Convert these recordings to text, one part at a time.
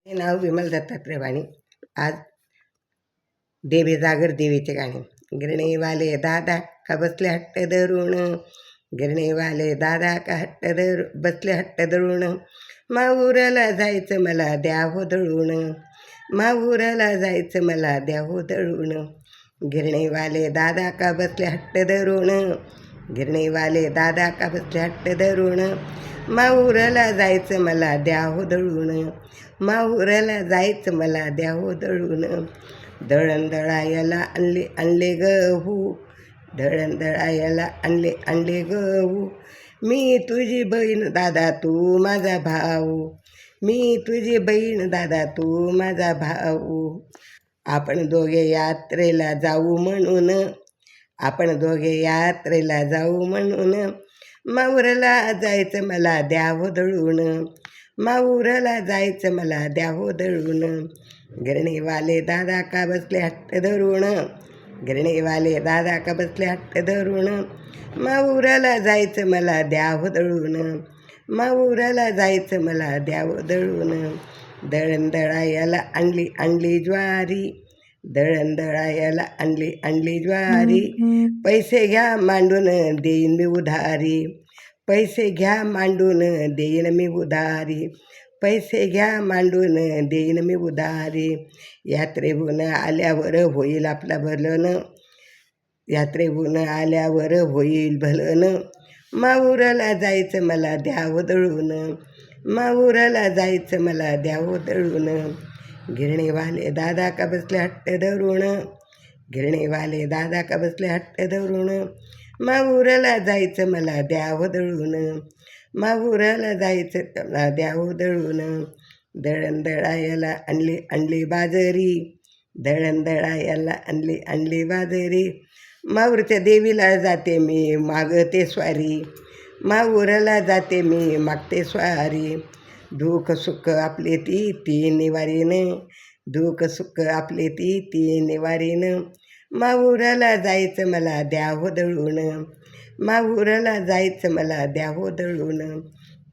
हे नाव विमल दत्तात्रय वाणी. आज देवी जागर देवीचे गाणे. गिरणीवाले दादा का बसले हट्ट धरून, गिरणीवाले दादा का बसले हट्ट धरून, माऊराला जायचं मला द्या हो दळून, माऊराला जायचं मला द्या हो दळून. गिरणीवाले दादा का बसले हट्ट धरून, गिरणीवाले दादा का बसले हट्ट धरून, माऊराला जायचं मला द्या हो दळून, माहुराला जायचं मला द्या हो दळून. दळण दळायला आणले गहू, दळण दळायला आणले गहू, मी तुझी बहीण दादा तू माझा भाऊ, मी तुझी बहीण दादा तू माझा भाऊ. आपण दोघे यात्रेला जाऊ म्हणून, आपण दोघे यात्रेला जाऊ म्हणून, माहुराला जायचं मला द्या हो दळून, माहुराला जायचं मला द्या हो दळून. गिरणीवाले दादा का बसले हट्ट धरून, गिरणीवाले दादा का बसले हट्ट धरून, माहुराला जायचं मला द्या हो दळून, माहुराला जायचं मला द्या हो दळून. दळण दळायला आणली ज्वारी, दळण दळायला आणली ज्वारी, पैसे घ्या मांडून देईन मी उधारी, पैसे घ्या मांडून देईन मी उधारी, पैसे घ्या मांडून देईन मी उधारी. यात्रेहून आल्यावर होईल आपला भलन, यात्रेहून आल्यावर होईल भलन, माहुराला जायचं मला द्या हो दळून, माहुराला जायचं मला द्या हो दळून. गिरणीवाले दादा का बसले हट्ट धरून, गिरणीवाले दादा का बसले हट्ट धरून, माहुराला जायचं मला द्या हो दळून, माहुराला जायचं मला द्या हो दळून. दळण दळायला आणली बाजरी, दळण दळायला आणली बाजरी, माहुरच्या देवीला जाते मी मागते स्वारी, माहुराला जाते मी मागते स्वारी. दुःख सुख आपले ती निवारीनं, दुःख सुख आपले ती निवारीनं, माहुराला जायचं मला द्या हो दळून, माहुराला जायचं मला द्या हो दळून.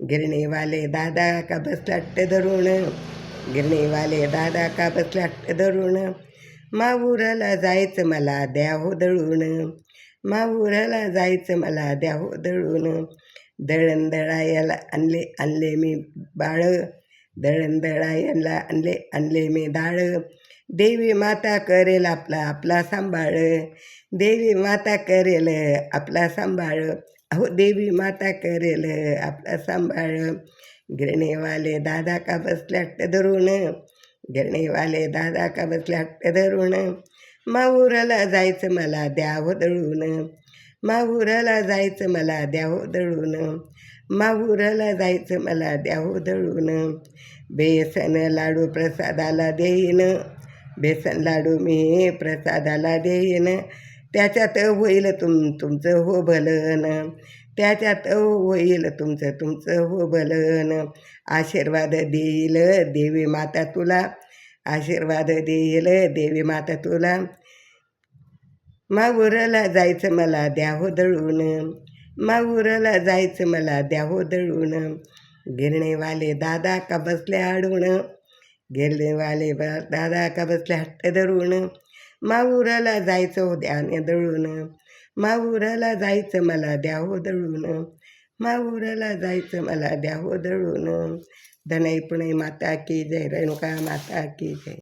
गिरणीवाले दादा का बसला हट्ट धरून, गिरणीवाले दादा का बसला हट्ट धरून, माहुराला जायचं मला द्या हो दळून, माहुराला जायचं मला द्या हो दळून. दळण दळायला आणले मी बाळ, दळण दळायला आणले मी डाळ, देवी माता करेल आपला सांभाळ, देवी माता करेल आपला सांभाळ, अहो देवी माता करेल आपला सांभाळ. गिरणीवाले दादा का बसले हट्ट धरून, गिरणीवाले दादा का बसले हट्ट धरून, माहुराला जायचं मला द्या हो दळून, माहुराला जायचं मला द्या हो दळून, माहुराला जायचं मला द्या हो दळून. बेसन लाडू प्रसादाला देईन, बेसन लाडू मी प्रसादाला देईन, त्याच्यात होईल तुमचं हो भलन, त्याच्यात होईल तुमचं हो भलन. आशीर्वाद देईल देवी माता तुला, आशीर्वाद देईल देवी माता तुला, माहुराला जायचं मला द्या हो दळून, माहुराला जायचं मला द्या हो दळून. गिरणीवाले दादा का बसले आडून, गिरणीवाले दादा का बसले हट्ट धरून, माहुराला जायचं हो द्या दळून, माहुराला जायचं मला द्या हो दळून, माहुराला जायचं मला द्या हो दळून. धनई पुणे माता की जय, रेणुका माता की जय.